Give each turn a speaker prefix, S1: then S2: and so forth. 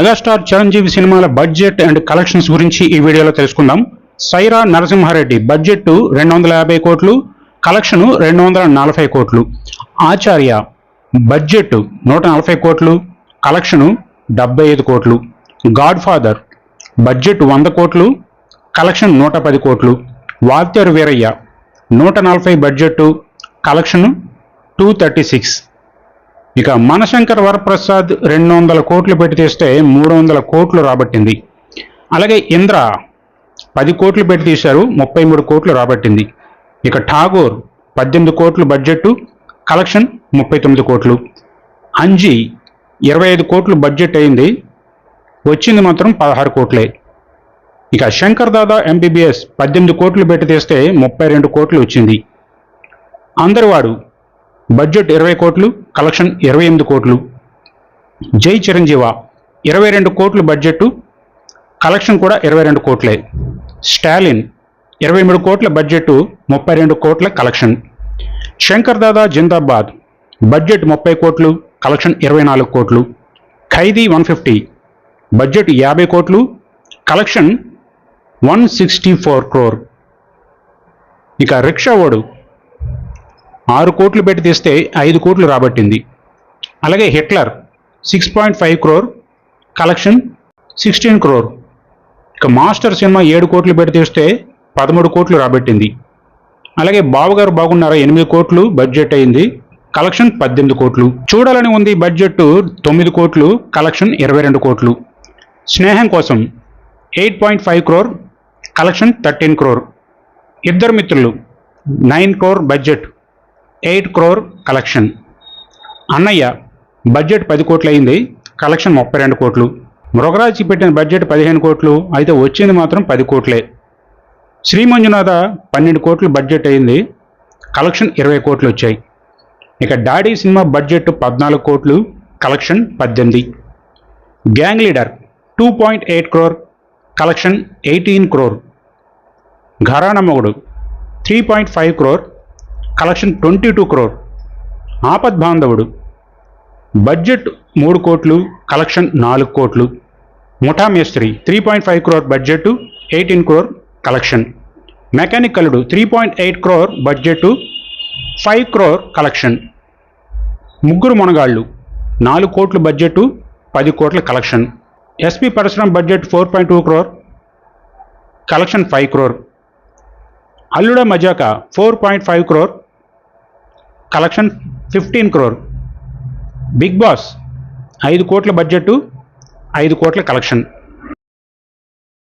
S1: Megastar Chiranjeevi సినిమాల budget and collections గురించి ఈ వీడియోలో తెలుసుకుందాం. సైరా నరసింహారెడ్డి బడ్జెట్ 250 కోట్లు, కలెక్షన్ 240 కోట్లు. ఆచార్య బడ్జెట్ 140 కోట్లు, కలెక్షన్ 75 కోట్లు. గాడ్ ఫాదర్ బడ్జెట్ 100 కోట్లు, కలెక్షన్ 110 కోట్లు. Waltair Veerayya 140 budget, collection 236. ఇక మనశంకర్ వరప్రసాద్ 200 కోట్లు పెట్టి తీస్తే 300 కోట్లు రాబట్టింది. అలాగే ఇంద్ర 10 కోట్లు పెట్టి తీశారు, 33 కోట్లు రాబట్టింది. ఇక ఠాగూర్ 18 కోట్లు బడ్జెట్, కలెక్షన్ 39 కోట్లు. అంజీ 25 కోట్లు బడ్జెట్ అయింది, వచ్చింది మాత్రం 16 కోట్లే. ఇక శంకర్ దాదా ఎంబీబీఎస్ 18 కోట్లు పెట్టి తీస్తే 32 కోట్లు వచ్చింది. అందరివాడు బడ్జెట్ 20 కోట్లు, కలెక్షన్ 28 కోట్లు. జై చిరంజీవ 22 కోట్లు బడ్జెట్, కలెక్షన్ కూడా 22 కోట్లే. స్టాలిన్ 23 కోట్ల బడ్జెట్, 32 కోట్ల కలెక్షన్. శంకర్ దాదా జిందాబాద్ బడ్జెట్ 30 కోట్లు, కలెక్షన్ 24 కోట్లు. ఖైదీ 150 బడ్జెట్ 50 కోట్లు, కలెక్షన్ 164 క్రోర్. ఇక రిక్షా ఓడు 6 కోట్లు పెట్టి తీస్తే 5 కోట్లు రాబట్టింది. అలాగే హిట్లర్ 6.5 క్రోర్, కలెక్షన్ 16 క్రోర్. ఇక మాస్టర్ సినిమా 7 కోట్లు పెట్టి తీస్తే 13 కోట్లు రాబట్టింది. అలాగే బావగారు బాగున్నారా 8 కోట్లు బడ్జెట్ అయింది, కలెక్షన్ 18 కోట్లు. చూడాలని ఉంది బడ్జెట్ 9 కోట్లు, కలెక్షన్ 22 కోట్లు. స్నేహం కోసం 8.5 క్రోర్, కలెక్షన్ 13 క్రోర్. ఇద్దరు మిత్రులు 9 క్రోర్ బడ్జెట్, 8 క్రోర్ కలెక్షన్. అన్నయ్య బడ్జెట్ 10 కోట్లు అయింది, కలెక్షన్ 32 కోట్లు. మృగరాజుకి పెట్టిన బడ్జెట్ 15 కోట్లు, అయితే వచ్చింది మాత్రం 10 కోట్లే. శ్రీ మంజునాథ 12 కోట్లు బడ్జెట్ అయింది, కలెక్షన్ 20 కోట్లు వచ్చాయి. ఇక డాడీ సినిమా బడ్జెట్ 14 కోట్లు, collection 18. Gang Leader 2.8 crore, collection 18 crore. Gharana Mogudu 3.5 crore, collection 22 crore. ఆపద్ బాంధవుడు బడ్జెట్ 3 కోట్లు, కలెక్షన్ 4 కోట్లు. Mutha Mestri 3.5 crore budget, 18 crore collection. Mechanic కలుడు 3.8 క్రోర్ బడ్జెట్, 5 క్రోర్ కలెక్షన్. ముగ్గురు మునగాళ్ళు 4 కోట్లు బడ్జెట్, 10 కోట్ల collection. SP Parasuram budget 4.2 crore, collection 5 crore. Alluda Majaka 4.5 crore, collection 15 crore. Big Boss 5 కోట్ల బడ్జెట్, 5 కోట్ల కలెక్షన్.